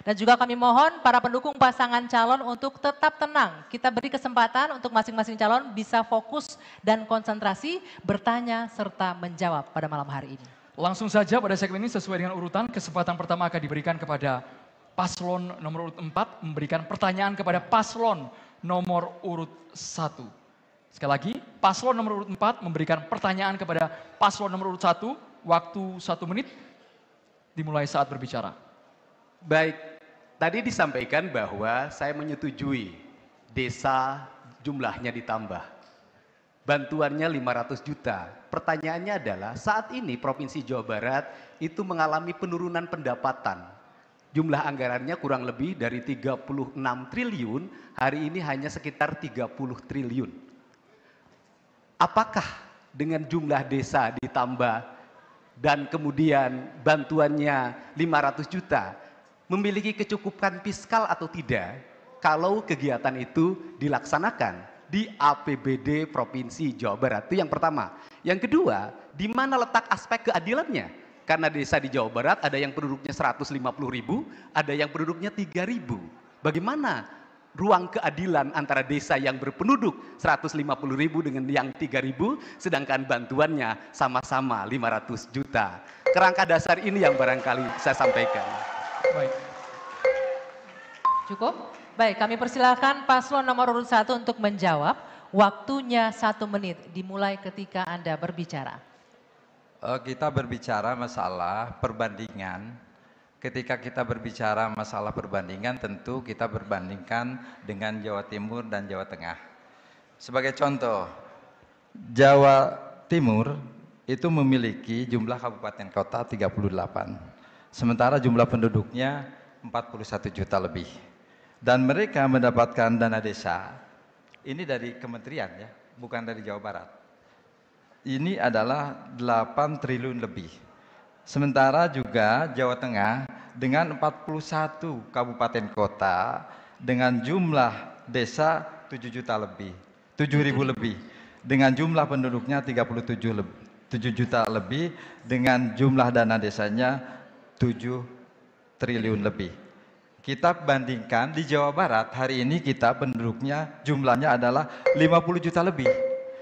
Dan juga kami mohon para pendukung pasangan calon untuk tetap tenang. Kita beri kesempatan untuk masing-masing calon bisa fokus dan konsentrasi bertanya serta menjawab pada malam hari ini. Langsung saja pada segmen ini sesuai dengan urutan, kesempatan pertama akan diberikan kepada paslon nomor urut 4 memberikan pertanyaan kepada paslon nomor urut 1. Sekali lagi, paslon nomor urut 4 memberikan pertanyaan kepada paslon nomor urut 1, waktu 1 menit dimulai saat berbicara. Baik, tadi disampaikan bahwa saya menyetujui desa jumlahnya ditambah. Bantuannya 500 juta. Pertanyaannya adalah saat ini Provinsi Jawa Barat itu mengalami penurunan pendapatan. Jumlah anggarannya kurang lebih dari 36 triliun, hari ini hanya sekitar 30 triliun. Apakah dengan jumlah desa ditambah dan kemudian bantuannya 500 juta, memiliki kecukupan fiskal atau tidak kalau kegiatan itu dilaksanakan di APBD Provinsi Jawa Barat? Itu yang pertama. Yang kedua, di mana letak aspek keadilannya? Karena desa di Jawa Barat ada yang penduduknya 150.000, ada yang penduduknya 3.000. Bagaimana ruang keadilan antara desa yang berpenduduk 150.000 dengan yang 3.000, sedangkan bantuannya sama-sama 500 juta. Kerangka dasar ini yang barangkali saya sampaikan. Baik. Cukup? Baik, kami persilakan paslon nomor urut 1 untuk menjawab. Waktunya 1 menit, dimulai ketika Anda berbicara. Kita berbicara masalah perbandingan. Ketika kita berbicara masalah perbandingan, tentu kita berbandingkan dengan Jawa Timur dan Jawa Tengah. Sebagai contoh, Jawa Timur itu memiliki jumlah kabupaten kota 38. Sementara jumlah penduduknya 41 juta lebih. Dan mereka mendapatkan dana desa, ini dari kementerian ya, bukan dari Jawa Barat. Ini adalah 8 triliun lebih. Sementara juga Jawa Tengah dengan 41 kabupaten kota dengan jumlah desa 7 juta lebih, 7.000 lebih. Dengan jumlah penduduknya 37 juta lebih, dengan jumlah dana desanya 7 triliun lebih. Kita bandingkan di Jawa Barat hari ini kita penduduknya jumlahnya adalah 50 juta lebih.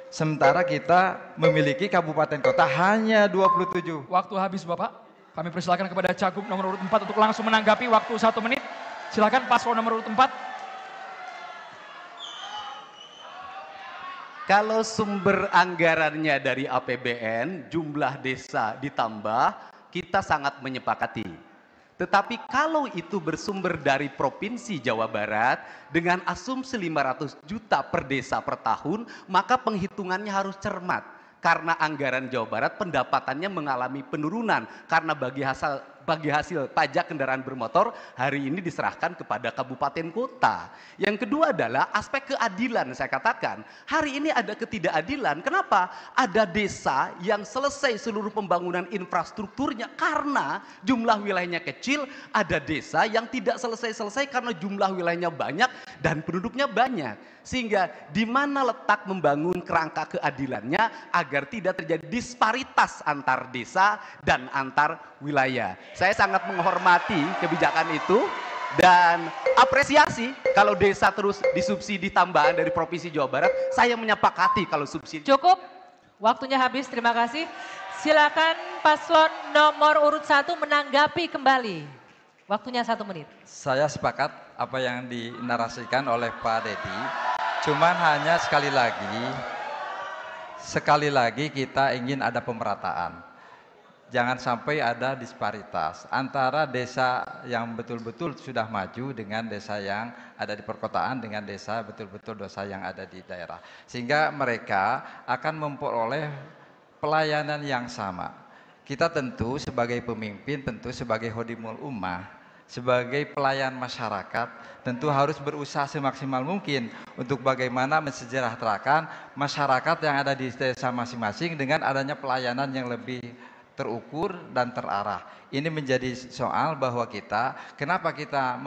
Sementara kita memiliki kabupaten kota hanya 27. Waktu habis Bapak. Kami persilakan kepada Cagup nomor urut 4 untuk langsung menanggapi waktu 1 menit. Silakan paslon nomor urut 4. Kalau sumber anggarannya dari APBN, jumlah desa ditambah, kita sangat menyepakati. Tetapi kalau itu bersumber dari Provinsi Jawa Barat dengan asumsi 500 juta per desa per tahun, maka penghitungannya harus cermat. Karena anggaran Jawa Barat pendapatannya mengalami penurunan karena bagi hasil pajak kendaraan bermotor hari ini diserahkan kepada kabupaten kota. Yang kedua adalah aspek keadilan. Saya katakan hari ini ada ketidakadilan. Kenapa? Ada desa yang selesai seluruh pembangunan infrastrukturnya karena jumlah wilayahnya kecil, ada desa yang tidak selesai-selesai karena jumlah wilayahnya banyak dan penduduknya banyak. Sehingga di mana letak membangun kerangka keadilannya agar tidak terjadi disparitas antar desa dan antar wilayah. Saya sangat menghormati kebijakan itu dan apresiasi kalau desa terus disubsidi tambahan dari Provinsi Jawa Barat. Saya menyepakati kalau subsidi. Cukup, waktunya habis, terima kasih. Silakan paslon nomor urut 1 menanggapi kembali. Waktunya 1 menit. Saya sepakat apa yang dinarasikan oleh Pak Dedi. Cuman hanya sekali lagi kita ingin ada pemerataan. Jangan sampai ada disparitas antara desa yang betul-betul sudah maju dengan desa yang ada di perkotaan dengan desa betul-betul desa yang ada di daerah. Sehingga mereka akan memperoleh pelayanan yang sama. Kita tentu sebagai pemimpin, tentu sebagai Khodimul Ummah, sebagai pelayan masyarakat, tentu harus berusaha semaksimal mungkin untuk bagaimana mensejahterakan masyarakat yang ada di desa masing-masing dengan adanya pelayanan yang lebih terukur dan terarah. Ini menjadi soal bahwa kenapa kita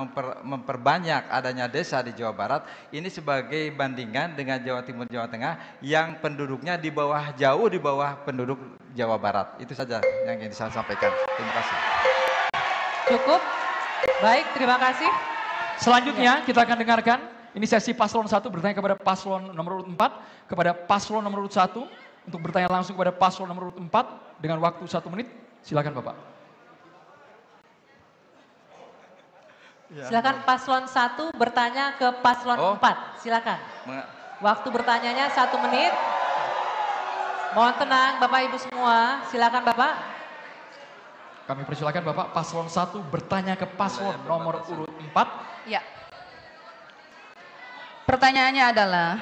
memperbanyak adanya desa di Jawa Barat, ini sebagai bandingan dengan Jawa Timur, Jawa Tengah yang penduduknya jauh di bawah penduduk Jawa Barat. Itu saja yang ingin saya sampaikan. Terima kasih. Cukup. Baik, terima kasih. Selanjutnya kita akan dengarkan, ini sesi paslon 1 bertanya kepada paslon nomor urut 4, kepada paslon nomor urut 1, untuk bertanya langsung kepada paslon nomor urut 4 dengan waktu 1 menit. Silakan Bapak. Silakan paslon 1 bertanya ke paslon 4. Silakan. Waktu bertanyanya 1 menit. Mohon tenang Bapak Ibu semua. Silakan Bapak. Kami persilakan Bapak paslon 1 bertanya ke paslon nomor urut 4. Ya. Pertanyaannya adalah,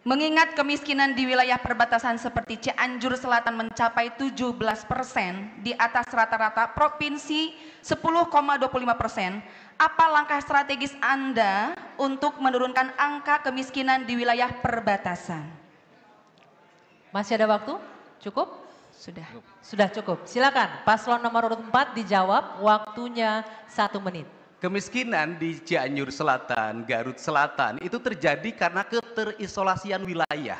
mengingat kemiskinan di wilayah perbatasan seperti Cianjur Selatan mencapai 17%, di atas rata-rata provinsi 10,25%, apa langkah strategis Anda untuk menurunkan angka kemiskinan di wilayah perbatasan? Masih ada waktu? Cukup? Sudah. Sudah cukup. Silakan paslon nomor urut 4 dijawab, waktunya 1 menit. Kemiskinan di Cianjur Selatan, Garut Selatan itu terjadi karena keterisolasian wilayah.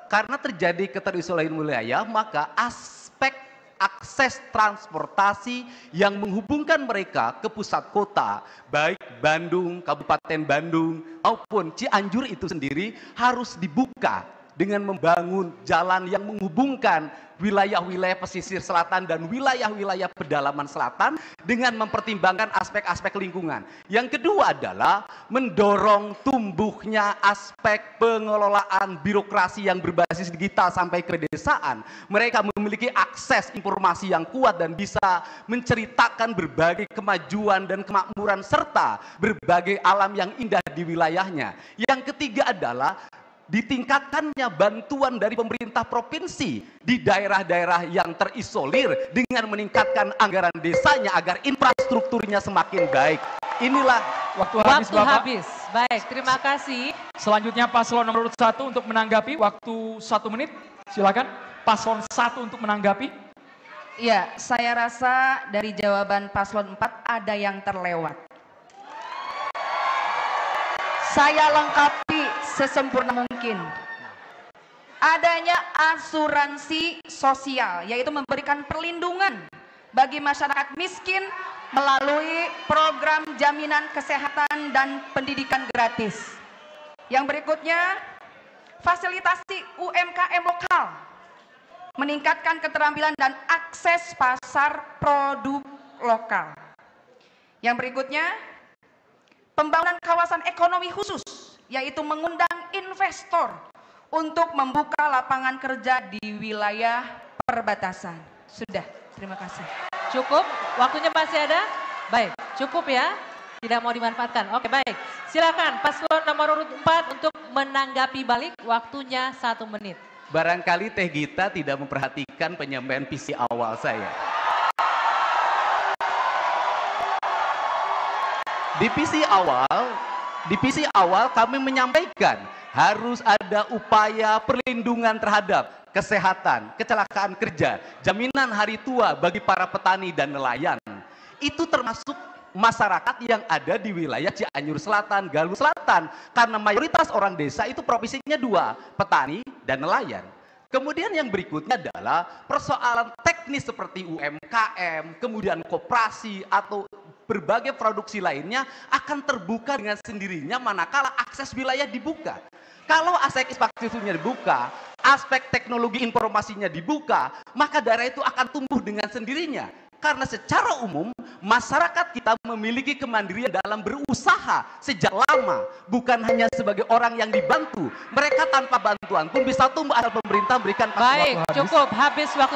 Karena terjadi keterisolasian wilayah, maka aspek akses transportasi yang menghubungkan mereka ke pusat kota, baik Bandung, Kabupaten Bandung maupun Cianjur itu sendiri harus dibuka dengan membangun jalan yang menghubungkan wilayah-wilayah pesisir selatan dan wilayah-wilayah pedalaman selatan dengan mempertimbangkan aspek-aspek lingkungan. Yang kedua adalah mendorong tumbuhnya aspek pengelolaan birokrasi yang berbasis digital sampai ke pedesaan. Mereka memiliki akses informasi yang kuat dan bisa menceritakan berbagai kemajuan dan kemakmuran serta berbagai alam yang indah di wilayahnya. Yang ketiga adalah ditingkatkannya bantuan dari pemerintah provinsi di daerah-daerah yang terisolir dengan meningkatkan anggaran desanya agar infrastrukturnya semakin baik. Inilah Waktu habis Waktu Bapak. habis. Baik, terima kasih. Selanjutnya paslon nomor urut 1 untuk menanggapi, waktu 1 menit. Silakan paslon 1 untuk menanggapi. Ya, saya rasa dari jawaban paslon 4 ada yang terlewat. Saya lengkapi sesempurna mungkin. Adanya asuransi sosial, yaitu memberikan perlindungan bagi masyarakat miskin melalui program jaminan kesehatan dan pendidikan gratis. Yang berikutnya, fasilitasi UMKM lokal, meningkatkan keterampilan dan akses pasar produk lokal. Yang berikutnya, pembangunan kawasan ekonomi khusus, yaitu mengundang investor untuk membuka lapangan kerja di wilayah perbatasan. Sudah, terima kasih. Cukup? Waktunya masih ada? Baik, cukup ya. Tidak mau dimanfaatkan. Oke, baik. Silakan paslon nomor urut 4 untuk menanggapi balik, waktunya 1 menit. barangkali Teh Gita tidak memperhatikan penyampaian visi awal saya. Di visi awal kami menyampaikan harus ada upaya perlindungan terhadap kesehatan, kecelakaan kerja, jaminan hari tua bagi para petani dan nelayan. Itu termasuk masyarakat yang ada di wilayah Cianjur Selatan, Garut Selatan. Karena mayoritas orang desa itu profesinya 2, petani dan nelayan. Kemudian yang berikutnya adalah persoalan teknis seperti UMKM, kemudian koperasi atau berbagai produksi lainnya akan terbuka dengan sendirinya manakala akses wilayah dibuka. Kalau aspek infrastrukturnya dibuka, aspek teknologi informasinya dibuka, maka daerah itu akan tumbuh dengan sendirinya. Karena secara umum, masyarakat kita memiliki kemandirian dalam berusaha sejak lama. Bukan hanya sebagai orang yang dibantu. Mereka tanpa bantuan pun bisa tumbuh asal pemerintah berikan. Baik, cukup. Habis waktu.